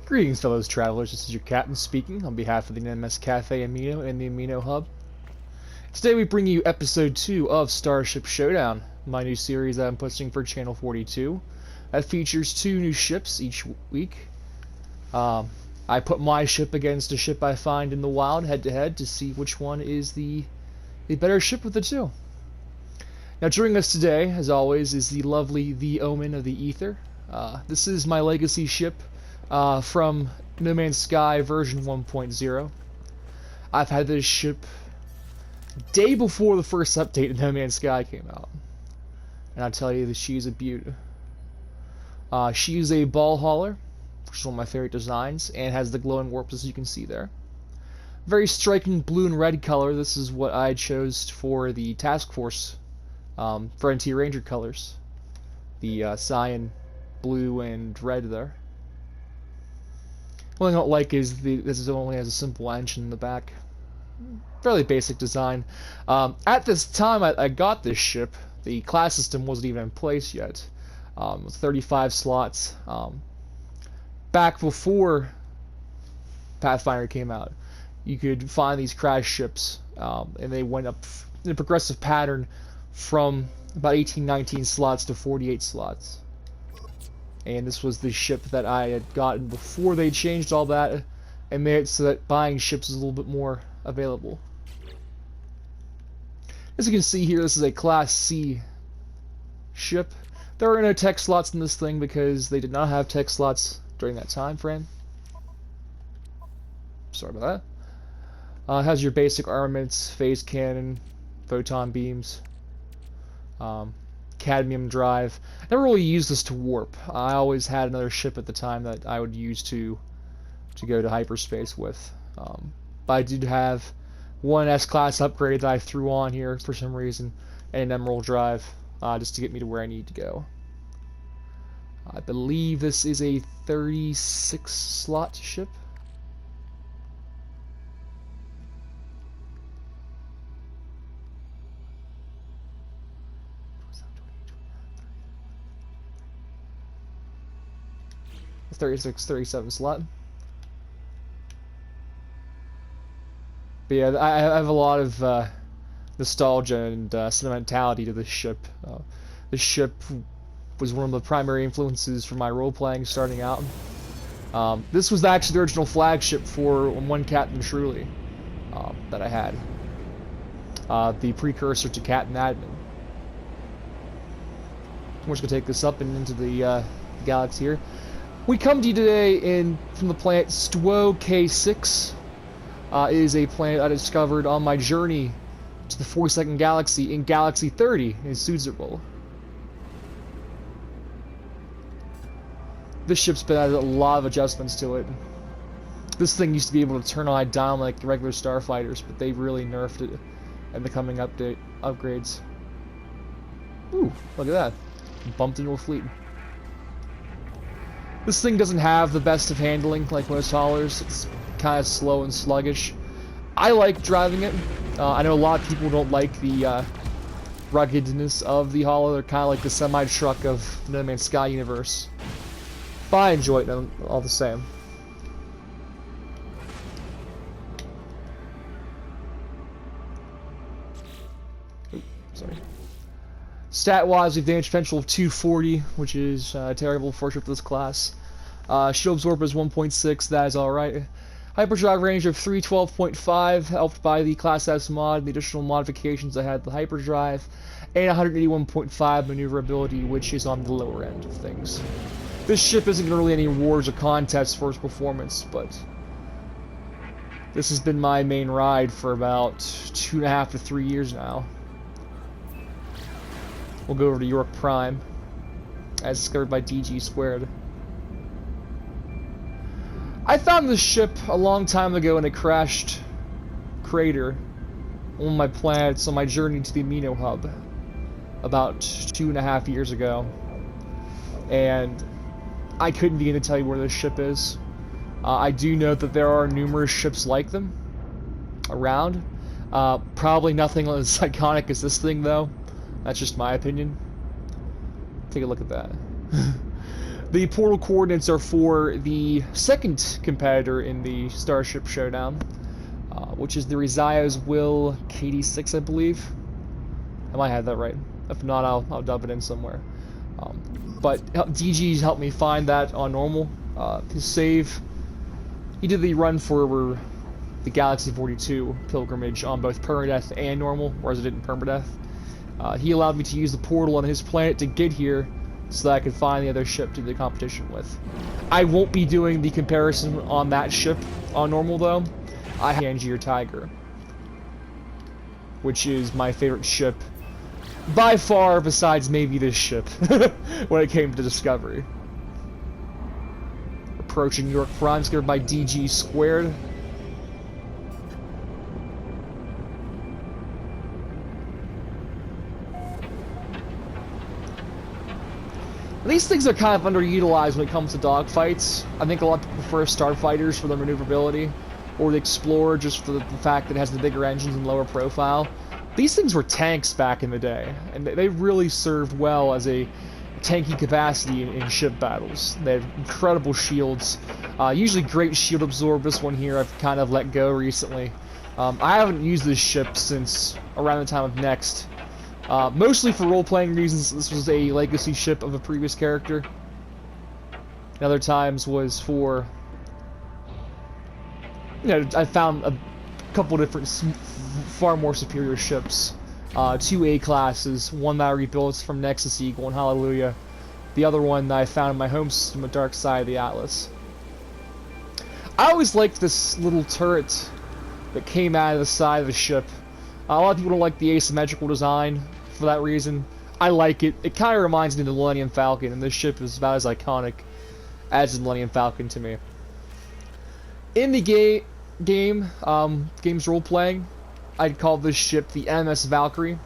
Greetings, fellow travelers. This is your captain speaking on behalf of the NMS Cafe Amino and the Amino Hub. Today we bring you episode 2 of Starship Showdown, my new series that I'm posting for Channel 42. That features 2 new ships each week. I put my ship against a ship I find in the wild head-to-head to see which one is the better ship of the 2. Now joining us today, as always, is the lovely The Omen of the Ether. This is my legacy ship from No Man's Sky version 1.0. I've had this ship day before the first update of No Man's Sky came out, and I'll tell you that she's a beaut. She's a ball hauler, which is one of my favorite designs, and has the glowing warps as you can see there. Very striking blue and red color. This is what I chose for the Task Force Frontier Ranger colors. The cyan, blue, and red there. One thing I don't like is this only has a simple engine in the back. Fairly basic design. At this time I got this ship, the class system wasn't even in place yet. It was 35 slots. Back before Pathfinder came out, you could find these crash ships, and they went up in a progressive pattern from about 18-19 slots to 48 slots. And this was the ship that I had gotten before they changed all that and made it so that buying ships is a little bit more available. As you can see here, this is a Class C ship. There are no tech slots in this thing because they did not have tech slots during that time frame. Sorry about that. It has your basic armaments, phase cannon, photon beams, cadmium drive. Never really used this to warp. I always had another ship at the time that I would use to go to hyperspace with. But I did have one S-Class upgrade that I threw on here for some reason, and an Emerald drive, just to get me to where I need to go. I believe this is a 36 slot ship. A 36, 37 slot. But yeah, I have a lot of nostalgia and sentimentality to this ship. This ship was one of the primary influences for my role-playing starting out. This was actually the original flagship for one Captain Truly that I had. The precursor to Captain Admin. We're just going to take this up and into the galaxy here. We come to you today from the planet Stwo K6. It is a planet I discovered on my journey to the 42nd galaxy in Galaxy 30 in Sudzerville. This ship's been had a lot of adjustments to it. This thing used to be able to turn on and down like regular starfighters, but they really nerfed it in the coming upgrades. Ooh, look at that. Bumped into a fleet. This thing doesn't have the best of handling like most haulers. It's kind of slow and sluggish. I like driving it. I know a lot of people don't like the ruggedness of the hauler. They're kind of like the semi-truck of No Man's Sky universe. But I enjoy it all the same. Ooh, sorry. Stat-wise, we have damage potential of 240, which is terrible for a ship of this class. Shield absorber is 1.6, that is alright. Hyperdrive range of 312.5, helped by the Class S mod, the additional modifications I had the hyperdrive, and 181.5 maneuverability, which is on the lower end of things. This ship isn't really any awards or contests for its performance, but this has been my main ride for about 2.5 to 3 years now. We'll go over to York Prime, as discovered by DG Squared. I found this ship a long time ago in a crashed crater on one of my planets on my journey to the Amino Hub about 2.5 years ago, and I couldn't begin to tell you where this ship is. I do know that there are numerous ships like them around. Probably nothing as iconic as this thing, though. That's just my opinion. Take a look at that. The portal coordinates are for the second competitor in the Starship Showdown, which is the Rizaya's Will KD6, I believe. I might have that right. If not, I'll dub it in somewhere. But DG's helped me find that on normal. His save, he did the run for the Galaxy 42 pilgrimage on both permadeath and normal, whereas I did in permadeath. He allowed me to use the portal on his planet to get here so that I could find the other ship to do the competition with. I won't be doing the comparison on that ship on normal, though. I have Angier Tiger, which is my favorite ship by far, besides maybe this ship, when it came to Discovery. Approaching York Prime, scared by DG squared. These things are kind of underutilized when it comes to dogfights. I think a lot of people prefer starfighters for their maneuverability, or the Explorer just for the fact that it has the bigger engines and lower profile. These things were tanks back in the day, and they really served well as a tanky capacity in ship battles. They have incredible shields, usually great shield absorb. This one here I've kind of let go recently. I haven't used this ship since around the time of Next. Mostly for role-playing reasons. This was a legacy ship of a previous character. And other times was for, you know, I found a couple different far more superior ships. Two A classes, one that I rebuilt from Nexus Eagle and Hallelujah. The other one that I found in my home system, a Dark Side of the Atlas. I always liked this little turret that came out of the side of the ship. A lot of people don't like the asymmetrical design for that reason. I like it. It kind of reminds me of the Millennium Falcon, and this ship is about as iconic as the Millennium Falcon to me. In the game's role-playing, I'd call this ship the MS Valkyrie.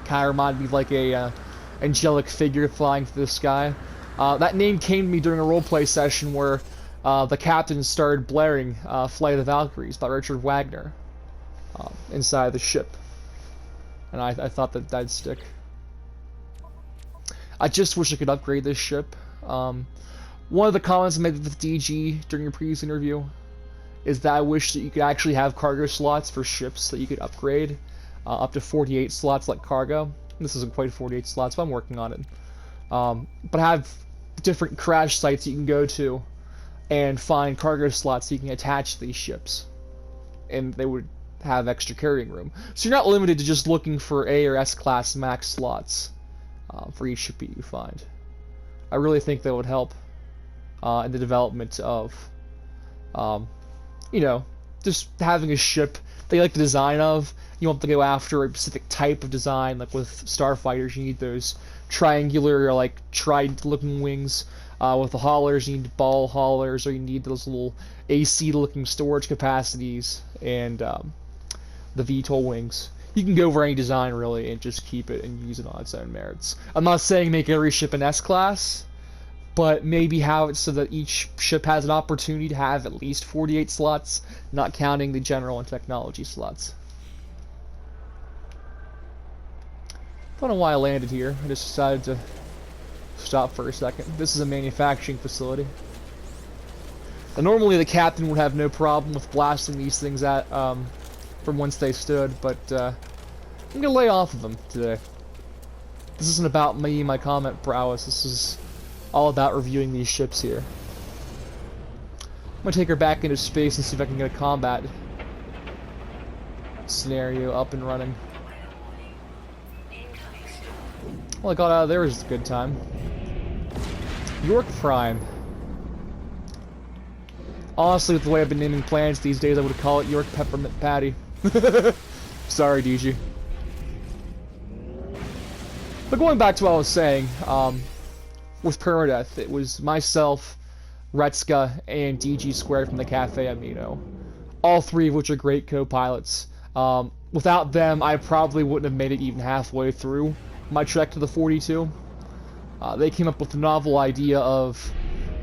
Kind of reminded me of like a angelic figure flying through the sky. That name came to me during a roleplay session where the captain started blaring Flight of the Valkyries by Richard Wagner inside the ship. And I thought that'd stick. I just wish I could upgrade this ship. One of the comments I made with DG during a previous interview is that I wish that you could actually have cargo slots for ships that you could upgrade up to 48 slots like cargo. This isn't quite 48 slots, but I'm working on it. But have different crash sites you can go to and find cargo slots that you can attach to these ships. And they would have extra carrying room. So you're not limited to just looking for A or S class max slots for each ship that you find. I really think that would help in the development of you know, just having a ship that you like the design of. You want to go after a specific type of design, like with starfighters, you need those triangular or like trident-looking wings. With the haulers, you need ball haulers, or you need those little AC-looking storage capacities, and the VTOL wings. You can go over any design, really, and just keep it and use it on its own merits. I'm not saying make every ship an S-class, but maybe have it so that each ship has an opportunity to have at least 48 slots, not counting the general and technology slots. Don't know why I landed here. I just decided to stop for a second. This is a manufacturing facility. And normally the captain would have no problem with blasting these things at from whence they stood, but I'm gonna lay off of them today. This isn't about me and my comment prowess. This is all about reviewing these ships here. I'm gonna take her back into space and see if I can get a combat scenario up and running. Well, I got out of there was a good time. York Prime. Honestly, with the way I've been naming planets these days, I would call it York Peppermint Patty. Sorry, DG. But going back to what I was saying, with permadeath, it was myself, Retska, and DG Squared from the Cafe Amino. All three of which are great co-pilots. Without them, I probably wouldn't have made it even halfway through my trek to the 42. They came up with the novel idea of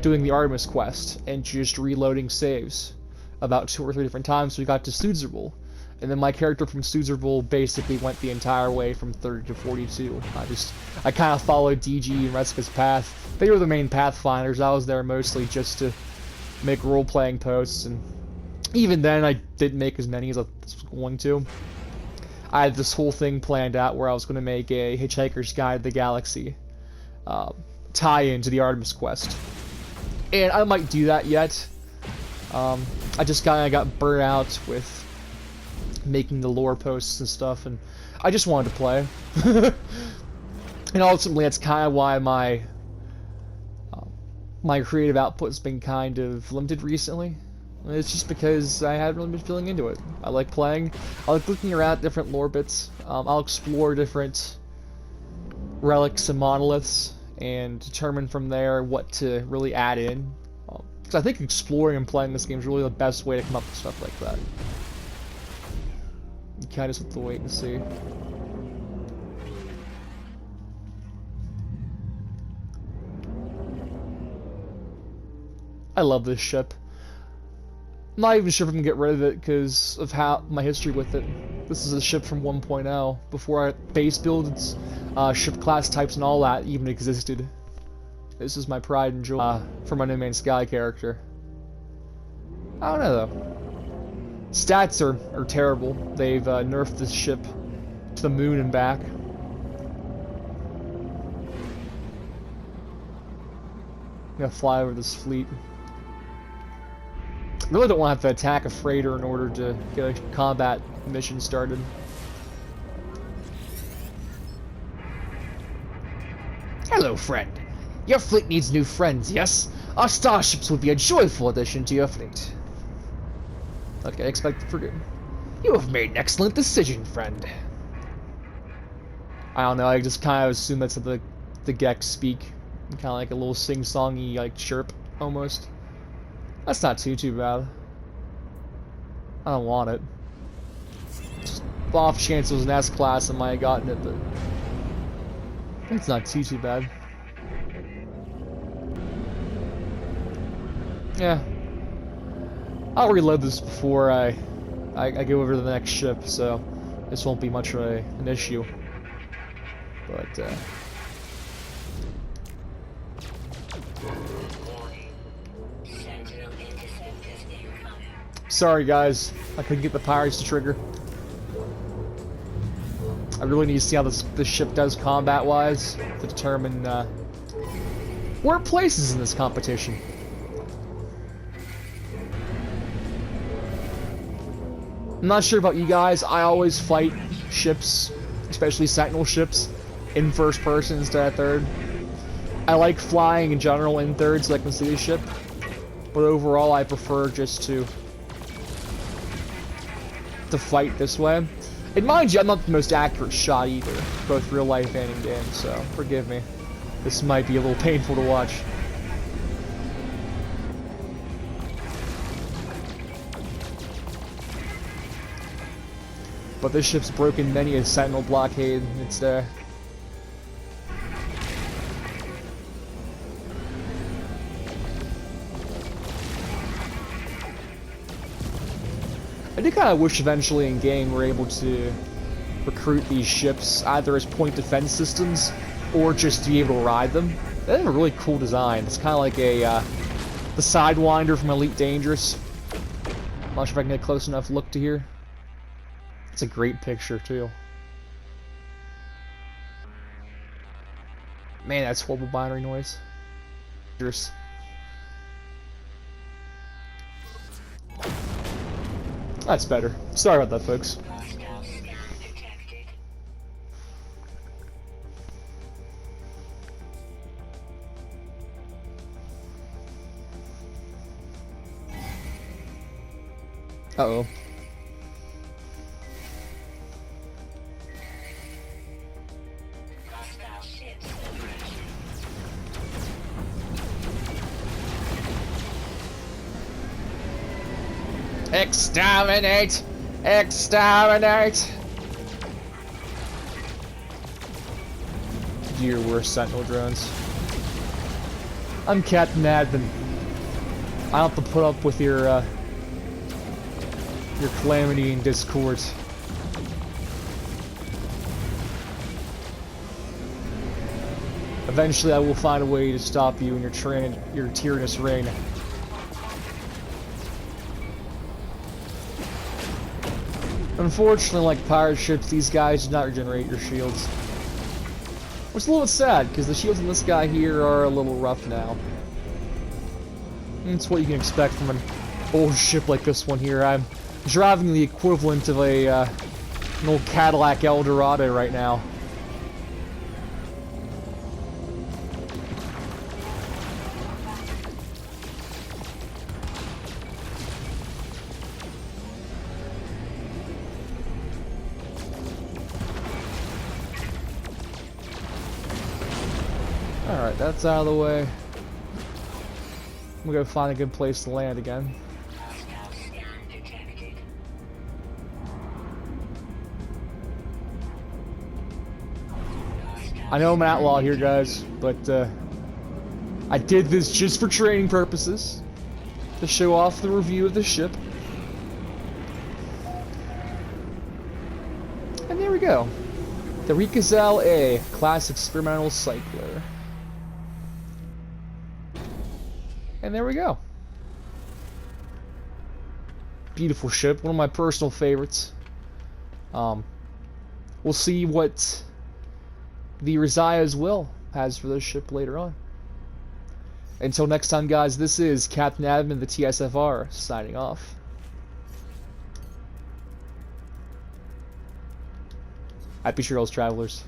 doing the Artemis quest and just reloading saves about 2 or 3 different times so we got to Sudzerville. And then my character from Suzerville basically went the entire way from 30 to 42. I kind of followed DG and Retzka's path. They were the main pathfinders. I was there mostly just to make role-playing posts, and even then I didn't make as many as I was going to. I had this whole thing planned out where I was going to make a Hitchhiker's Guide to the Galaxy tie-in to the Artemis quest. And I might do that yet. I just kind of got burnt out with making the lore posts and stuff, and I just wanted to play. And ultimately, that's kind of why my creative output's been kind of limited recently. It's just because I haven't really been feeling into it. I like playing. I like looking around at different lore bits. I'll explore different relics and monoliths and determine from there what to really add in. Because I think exploring and playing this game is really the best way to come up with stuff like that. You kind of just have to wait and see. I love this ship. I'm not even sure if I can get rid of it because of how my history with it. This is a ship from 1.0 before base builds, ship class types, and all that even existed. This is my pride and joy for my No Man's Sky character. I don't know though. Stats are terrible. They've nerfed this ship to the moon and back. I'm gonna fly over this fleet. I really don't want to have to attack a freighter in order to get a combat mission started. Hello, friend. Your fleet needs new friends, yes? Our starships would be a joyful addition to your fleet. Okay, expect to forget. You have made an excellent decision, friend. I don't know, I just kind of assume that's how the Gex speak. Kind of like a little sing-songy, like, chirp, almost. That's not too bad. I don't want it. Just off chance it was an S-class, I might have gotten it, but it's not too bad. Yeah. I'll reload this before I go over to the next ship, so this won't be much of an issue. But, sorry guys, I couldn't get the pirates to trigger. I really need to see how this ship does combat-wise to determine where it places in this competition. I'm not sure about you guys, I always fight ships, especially Sentinel ships, in first person instead of third. I like flying in general in third so I can see the ship, but overall I prefer just to fight this way. And mind you, I'm not the most accurate shot either, both real life and in game, so forgive me. This might be a little painful to watch. But this ship's broken many a Sentinel blockade. It's I do kind of wish eventually in game we're able to recruit these ships either as point defense systems or just to be able to ride them. They have a really cool design. It's kind of like the Sidewinder from Elite Dangerous. I'm not sure if I can get a close enough look to here. It's a great picture too. Man, that's horrible binary noise. Dangerous. That's better. Sorry about that, folks. Uh-oh. Exterminate! Exterminate! Your worst Sentinel drones. I'm Captain Admin. I don't have to put up with your your calamity and discord. Eventually I will find a way to stop you in your tyrannous reign. Unfortunately, like pirate ships, these guys do not regenerate your shields. Which is a little bit sad, because the shields on this guy here are a little rough now. That's what you can expect from an old ship like this one here. I'm driving the equivalent of an old Cadillac Eldorado right now. Alright, that's out of the way. I'm gonna find a good place to land again. I know I'm an outlaw here, guys, but I did this just for training purposes, to show off the review of the ship. And there we go. The Rikazel A, Class Experimental Cycler. And there we go. Beautiful ship, one of my personal favorites. We'll see what the Razia's Will has for this ship later on. Until next time, guys, this is Captain Adam of the TSFR signing off. Happy trails, travelers.